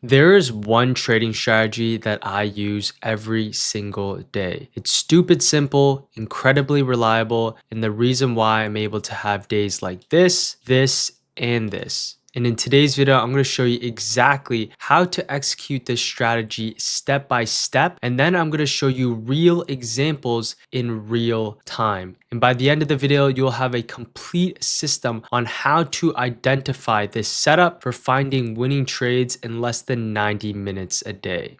There is one trading strategy that I use every single day. It's stupid simple, incredibly reliable, and the reason why I'm able to have days like this, and this. And in today's video, I'm going to show you exactly how to execute this strategy step by step. And then I'm going to show you real examples in real time. And by the end of the video, you'll have a complete system on how to identify this setup for finding winning trades in less than 90 minutes a day.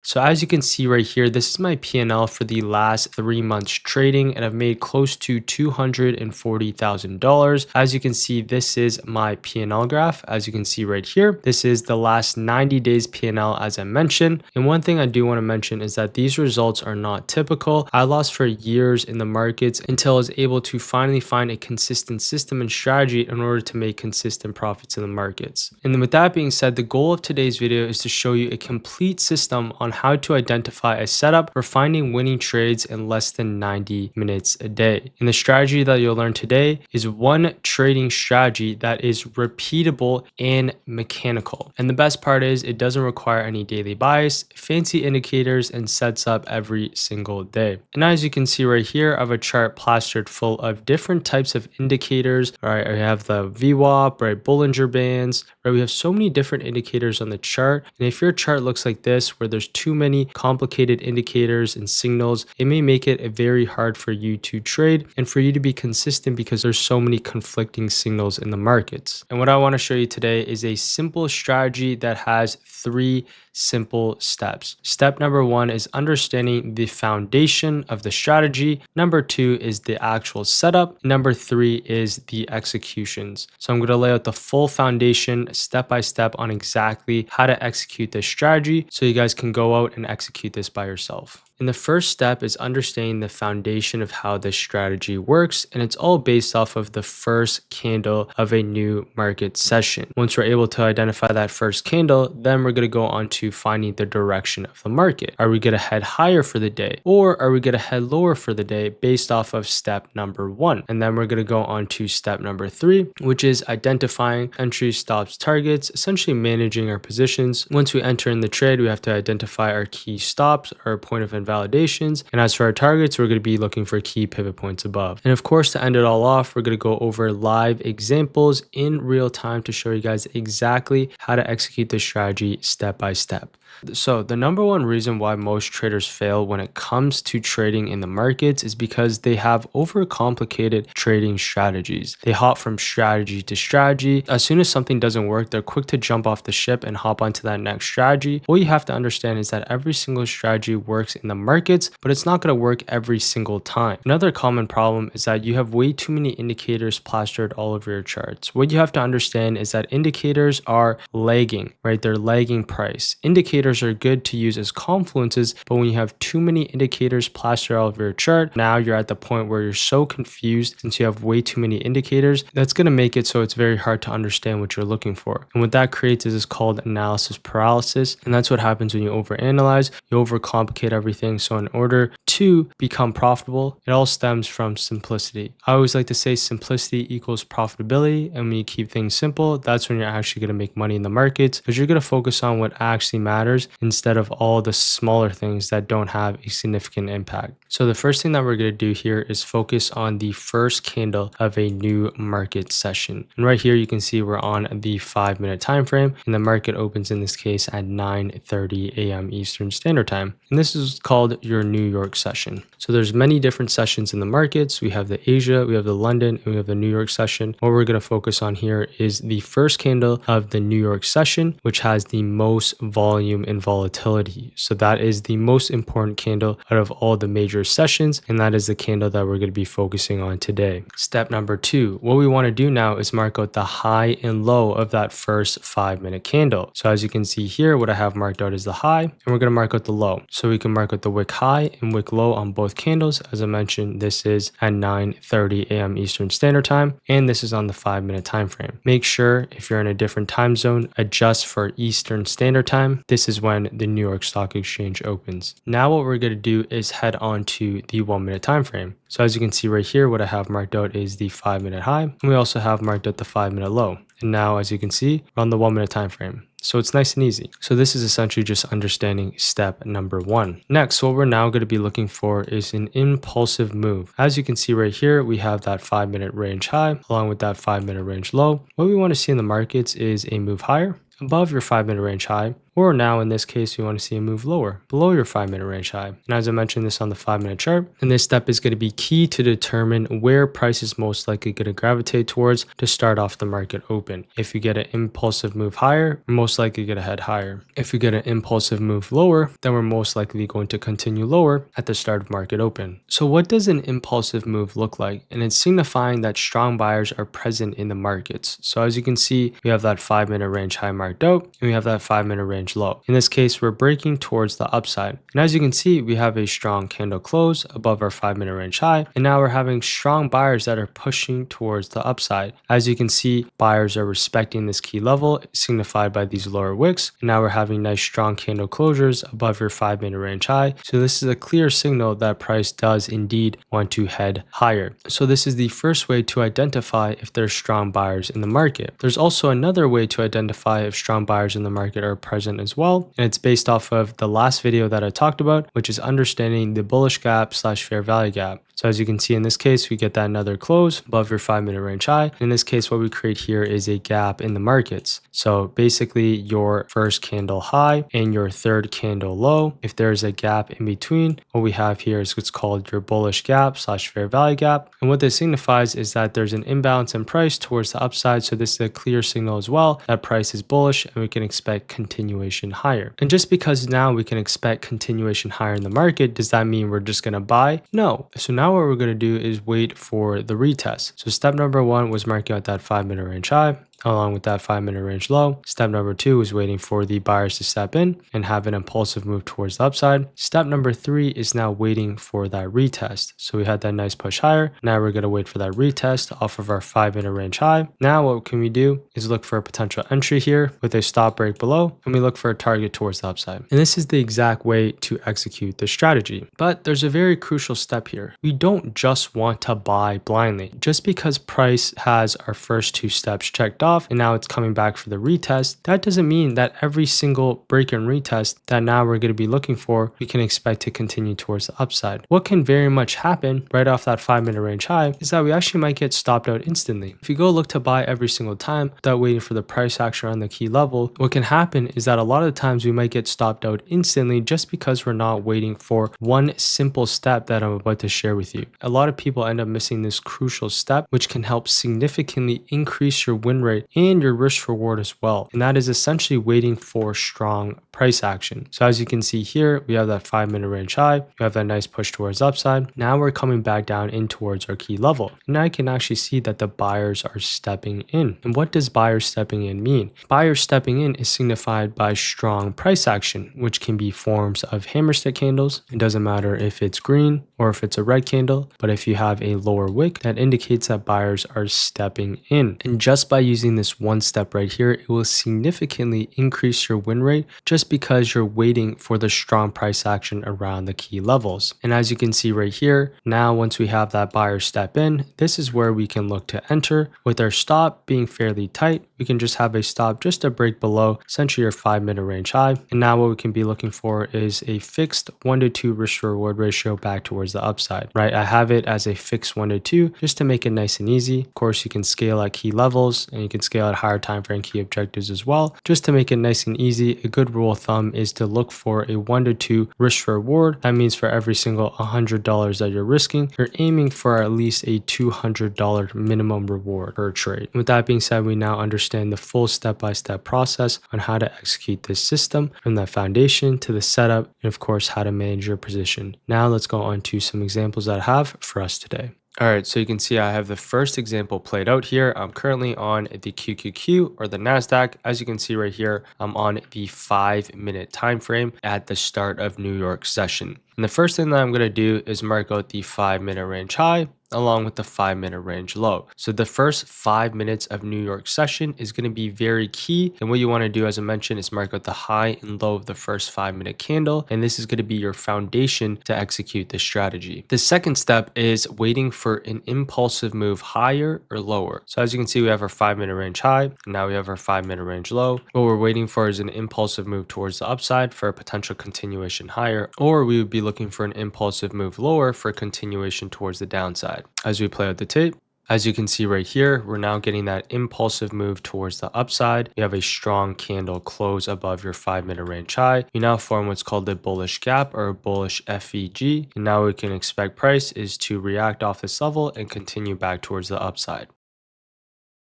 So as you can see right here, this is my PNL for the last 3 months trading, and I've made close to $240,000. As you can see, this is my PNL graph. As you can see right here, this is the last 90 days PNL as I mentioned. And one thing I do want to mention is that these results are not typical. I lost for years in the markets until I was able to finally find a consistent system and strategy in order to make consistent profits in the markets. And then with that being said, the goal of today's video is to show you a complete system on how to identify a setup for finding winning trades in less than 90 minutes a day. And the strategy that you'll learn today is one trading strategy that is repeatable and mechanical. And the best part is it doesn't require any daily bias, fancy indicators, and sets up every single day. And as you can see right here, I have a chart plastered full of different types of indicators. All right, I have the VWAP, right, Bollinger Bands, right? We have so many different indicators on the chart. And if your chart looks like this, where there's too many complicated indicators and signals, it may make it very hard for you to trade and for you to be consistent because there's so many conflicting signals in the markets. And what I want to show you today is a simple strategy that has 3 simple steps. Step number 1 is understanding the foundation of the strategy. Number 2 is the actual setup. Number 3 is the executions. So I'm going to lay out the full foundation step by step on exactly how to execute this strategy so you guys can go out and execute this by yourself. And the first step is understanding the foundation of how this strategy works, and it's all based off of the first candle of a new market session. Once we're able to identify that first candle, then we're going to go on to finding the direction of the market. Are we going to head higher for the day, or are we going to head lower for the day based off of step number 1? And then we're going to go on to step number 3, which is identifying entry, stops, targets, essentially managing our positions. Once we enter in the trade, we have to identify our key stops, our point of validations, and as for our targets, we're going to be looking for key pivot points above. And of course, to end it all off, we're going to go over live examples in real time to show you guys exactly how to execute this strategy step by step. So the number one reason why most traders fail when it comes to trading in the markets is because they have overcomplicated trading strategies. They hop from strategy to strategy. As soon as something doesn't work, they're quick to jump off the ship and hop onto that next strategy. What you have to understand is that every single strategy works in the markets, but it's not going to work every single time. Another common problem is that you have way too many indicators plastered all over your charts. What you have to understand is that indicators are lagging, right? They're lagging price. Indicators are good to use as confluences, but when you have too many indicators plastered all over your chart, now you're at the point where you're so confused since you have way too many indicators. That's going to make it so it's very hard to understand what you're looking for. And what that creates is called analysis paralysis. And that's what happens when you overanalyze, you overcomplicate everything. So in order to become profitable, it all stems from simplicity. I always like to say simplicity equals profitability. And when you keep things simple, that's when you're actually going to make money in the markets because you're going to focus on what actually matters instead of all the smaller things that don't have a significant impact. So the first thing that we're going to do here is focus on the first candle of a new market session. And right here, you can see we're on the 5-minute time frame, and the market opens in this case at 9:30 a.m. Eastern Standard Time. And this is called your New York session. So there's many different sessions in the markets. We have the Asia, we have the London, and we have the New York session. What we're going to focus on here is the first candle of the New York session, which has the most volume and volatility. So that is the most important candle out of all the major sessions, and that is the candle that we're going to be focusing on today. Step number 2, what we want to do now is mark out the high and low of that first 5-minute candle. So as you can see here, what I have marked out is the high, and we're going to mark out the low. So we can mark out the wick high and wick low on both candles. As I mentioned, this is at 9:30 a.m. Eastern Standard Time, and this is on the 5-minute time frame. Make sure if you're in a different time zone, adjust for Eastern Standard Time. This is when the New York Stock Exchange opens. Now what we're going to do is head on to the 1-minute time frame. So as you can see right here, what I have marked out is the 5-minute high, and we also have marked out the 5-minute low. And now, as you can see, we're on the 1-minute time frame. So it's nice and easy. So this is essentially just understanding step number one. Next, what we're now going to be looking for is an impulsive move. As you can see right here, we have that 5-minute range high along with that 5-minute range low. What we want to see in the markets is a move higher above your 5-minute range high, or now in this case, we want to see a move lower below your 5-minute range high. And as I mentioned this on the 5-minute chart, and this step is going to be key to determine where price is most likely going to gravitate towards to start off the market open. If you get an impulsive move higher, we're most likely going to head higher. If we get an impulsive move lower, then we're most likely going to continue lower at the start of market open. So what does an impulsive move look like? And it's signifying that strong buyers are present in the markets. So as you can see, we have that 5-minute range high marked out, and we have that 5-minute range low. In this case, we're breaking towards the upside. And as you can see, we have a strong candle close above our 5-minute range high. And now we're having strong buyers that are pushing towards the upside. As you can see, buyers are respecting this key level signified by these lower wicks. And now we're having nice strong candle closures above your 5-minute range high. So this is a clear signal that price does indeed want to head higher. So this is the first way to identify if there's strong buyers in the market. There's also another way to identify if strong buyers in the market are present as well. And it's based off of the last video that I talked about, which is understanding the bullish gap / fair value gap. So as you can see in this case, we get that another close above your 5-minute range high. In this case, what we create here is a gap in the markets. So basically your first candle high and your third candle low. If there's a gap in between, what we have here is what's called your bullish gap / fair value gap. And what this signifies is that there's an imbalance in price towards the upside. So this is a clear signal as well that price is bullish and we can expect continuation higher. And just because now we can expect continuation higher in the market, does that mean we're just going to buy? No. So now what we're going to do is wait for the retest. So step number one was marking out that 5-minute range high along with that 5-minute range low. Step number two is waiting for the buyers to step in and have an impulsive move towards the upside. Step number three is now waiting for that retest. So we had that nice push higher. Now we're going to wait for that retest off of our 5-minute range high. Now what can we do is look for a potential entry here with a stop break below, and we look for a target towards the upside. And this is the exact way to execute the strategy. But there's a very crucial step here. We don't just want to buy blindly. Just because price has our first two steps checked off and now it's coming back for the retest, that doesn't mean that every single break and retest that now we're going to be looking for, we can expect to continue towards the upside. What can very much happen right off that 5-minute range high is that we actually might get stopped out instantly. If you go look to buy every single time without waiting for the price action on the key level, what can happen is that a lot of the times we might get stopped out instantly just because we're not waiting for one simple step that I'm about to share with you. A lot of people end up missing this crucial step, which can help significantly increase your win rate and your risk reward as well. And that is essentially waiting for strong price action. So as you can see here, we have that 5-minute range high. We have that nice push towards upside. Now we're coming back down in towards our key level. And I can actually see that the buyers are stepping in. And what does buyers stepping in mean? Buyers stepping in is signified by strong price action, which can be forms of hammer stick candles. It doesn't matter if it's green or if it's a red candle, but if you have a lower wick, that indicates that buyers are stepping in. And just by using this one step right here, it will significantly increase your win rate just because you're waiting for the strong price action around the key levels. And as you can see right here, now once we have that buyer step in, this is where we can look to enter. With our stop being fairly tight, we can just have a stop just to break below essentially your 5-minute range high. And now what we can be looking for is a fixed 1-to-2 risk to reward ratio back towards the upside, right? I have it as a fixed 1-to-2 just to make it nice and easy. Of course, you can scale at key levels and you can scale at higher time frame key objectives as well. Just to make it nice and easy, a good rule of thumb is to look for a 1-to-2 risk to reward. That means for every single $100 that you're risking, you're aiming for at least a $200 minimum reward per trade. With that being said, we now understand the full step-by-step process on how to execute this system from the foundation to the setup, and of course, how to manage your position. Now let's go on to some examples that I have for us today. All right, so you can see I have the first example played out here. I'm currently on the QQQ or the NASDAQ. As you can see right here, I'm on the 5-minute time frame at the start of New York session. And the first thing that I'm going to do is mark out the 5-minute range high along with the 5-minute range low. So the first 5 minutes of New York session is going to be very key. And what you want to do, as I mentioned, is mark out the high and low of the first 5-minute candle. And this is going to be your foundation to execute this strategy. The second step is waiting for an impulsive move higher or lower. So as you can see, we have our 5-minute range high, and now we have our 5-minute range low. What we're waiting for is an impulsive move towards the upside for a potential continuation higher, or we would be looking for an impulsive move lower for continuation towards the downside. As we play out the tape, as you can see right here, we're now getting that impulsive move towards the upside. You have a strong candle close above your 5-minute range high. You now form what's called a bullish gap or a bullish FEG. And now we can expect price is to react off this level and continue back towards the upside.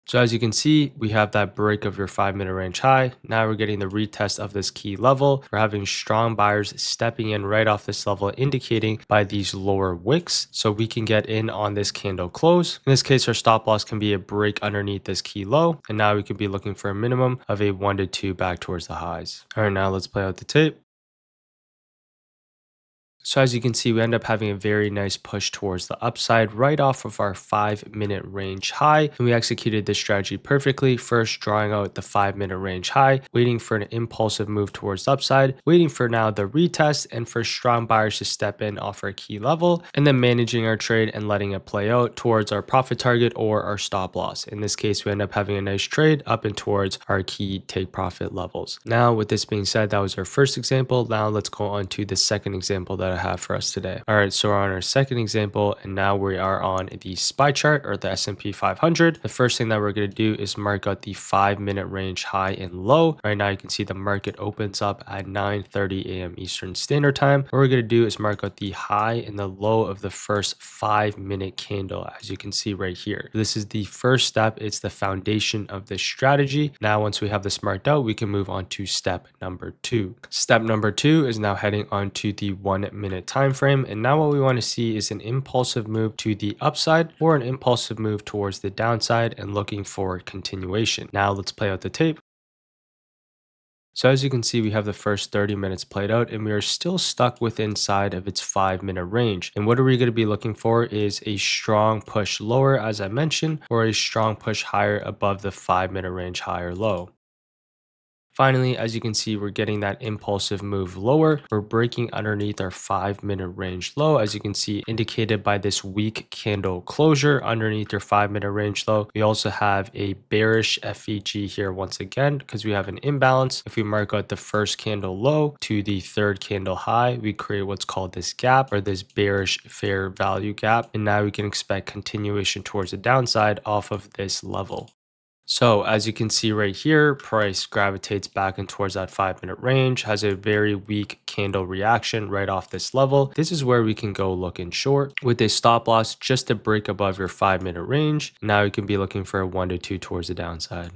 So as you can see, we have that break of your 5-minute range high. Now we're getting the retest of this key level. We're having strong buyers stepping in right off this level, indicating by these lower wicks. So we can get in on this candle close. In this case, our stop loss can be a break underneath this key low. And now we could be looking for a minimum of a 1 to 2 back towards the highs. All right, now let's play out the tape. So as you can see, we end up having a very nice push towards the upside right off of our 5-minute range high. And we executed this strategy perfectly. First, drawing out the 5-minute range high, waiting for an impulsive move towards the upside, waiting for now the retest and for strong buyers to step in off our key level, and then managing our trade and letting it play out towards our profit target or our stop loss. In this case, we end up having a nice trade up and towards our key take profit levels. Now, with this being said, that was our first example. Now let's go on to the second example that I have for us today. All right, so we're on our second example, and now we are on the SPY chart or the S&P 500. The first thing that we're going to do is mark out the 5-minute range high and low. Right now, you can see the market opens up at 9:30 a.m. Eastern Standard Time. What we're going to do is mark out the high and the low of the first 5-minute candle, as you can see right here. This is the first step. It's the foundation of this strategy. Now, once we have this marked out, we can move on to step number 2. Step number 2 is now heading on to the 1-minute time frame, and now what we want to see is an impulsive move to the upside or an impulsive move towards the downside and looking for continuation. Now let's play out the tape. So as you can see, we have the first 30 minutes played out and we are still stuck within inside of its 5-minute range. And what are we going to be looking for is a strong push lower, as I mentioned, or a strong push higher above the 5-minute range high or low. Finally, as you can see, we're getting that impulsive move lower. We're breaking underneath our 5-minute range low, as you can see, indicated by this weak candle closure underneath your 5-minute range low. We also have a bearish FEG here once again, because we have an imbalance. If we mark out the first candle low to the third candle high, we create what's called this gap or this bearish fair value gap. And now we can expect continuation towards the downside off of this level. So as you can see right here, price gravitates back and towards that 5-minute range, has a very weak candle reaction right off this level. This is where we can go looking short with a stop loss just to break above your 5-minute range. Now you can be looking for a 1 to 2 towards the downside.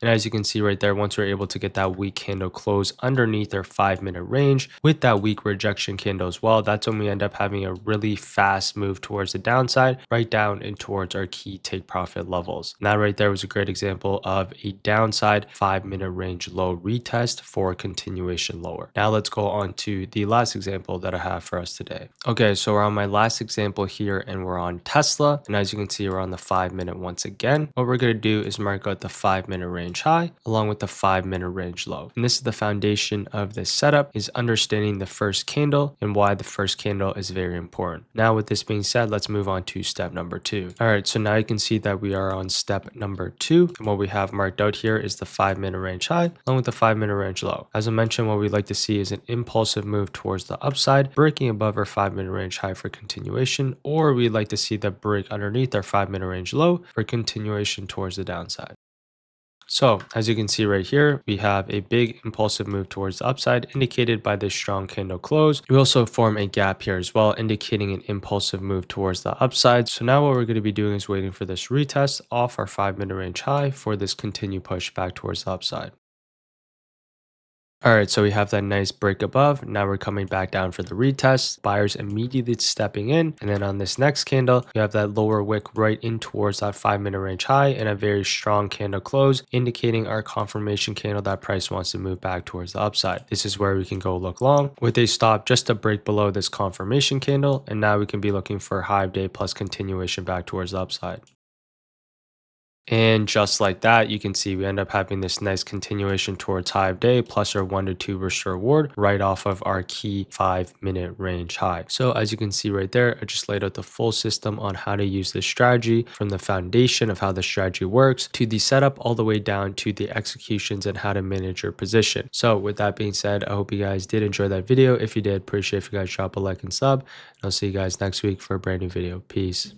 And as you can see right there, once we're able to get that weak candle close underneath our 5-minute range with that weak rejection candle as well, that's when we end up having a really fast move towards the downside, right down and towards our key take profit levels. And that right there was a great example of a downside 5-minute range low retest for continuation lower. Now let's go on to the last example that I have for us today. Okay, so we're on my last example here and we're on Tesla. And as you can see, we're on the 5-minute once again. What we're going to do is mark out the 5-minute range high along with the 5-minute range low. And this is the foundation of this setup, is understanding the first candle and why the first candle is very important. Now with this being said, let's move on to step number 2. All right, so now you can see that we are on step number 2. And what we have marked out here is the 5-minute range high along with the 5-minute range low. As I mentioned, what we'd like to see is an impulsive move towards the upside, breaking above our 5-minute range high for continuation, or we'd like to see the break underneath our 5-minute range low for continuation towards the downside. So as you can see right here, we have a big impulsive move towards the upside indicated by this strong candle close. We also form a gap here as well, indicating an impulsive move towards the upside. So now what we're going to be doing is waiting for this retest off our 5-minute range high for this continued push back towards the upside. All right, so we have that nice break above. Now we're coming back down for the retest. Buyers immediately stepping in. And then on this next candle, you have that lower wick right in towards that 5 minute range high and a very strong candle close, indicating our confirmation candle that price wants to move back towards the upside. This is where we can go look long with a stop just to break below this confirmation candle. And now we can be looking for high day plus continuation back towards the upside. And just like that, you can see we end up having this nice continuation towards high of day plus our 1 to 2 risk reward right off of our key 5 minute range high. So as you can see right there, I just laid out the full system on how to use this strategy, from the foundation of how the strategy works to the setup all the way down to the executions and how to manage your position. So with that being said, I hope you guys did enjoy that video. If you did, appreciate if you guys drop a like and sub. And I'll see you guys next week for a brand new video. Peace.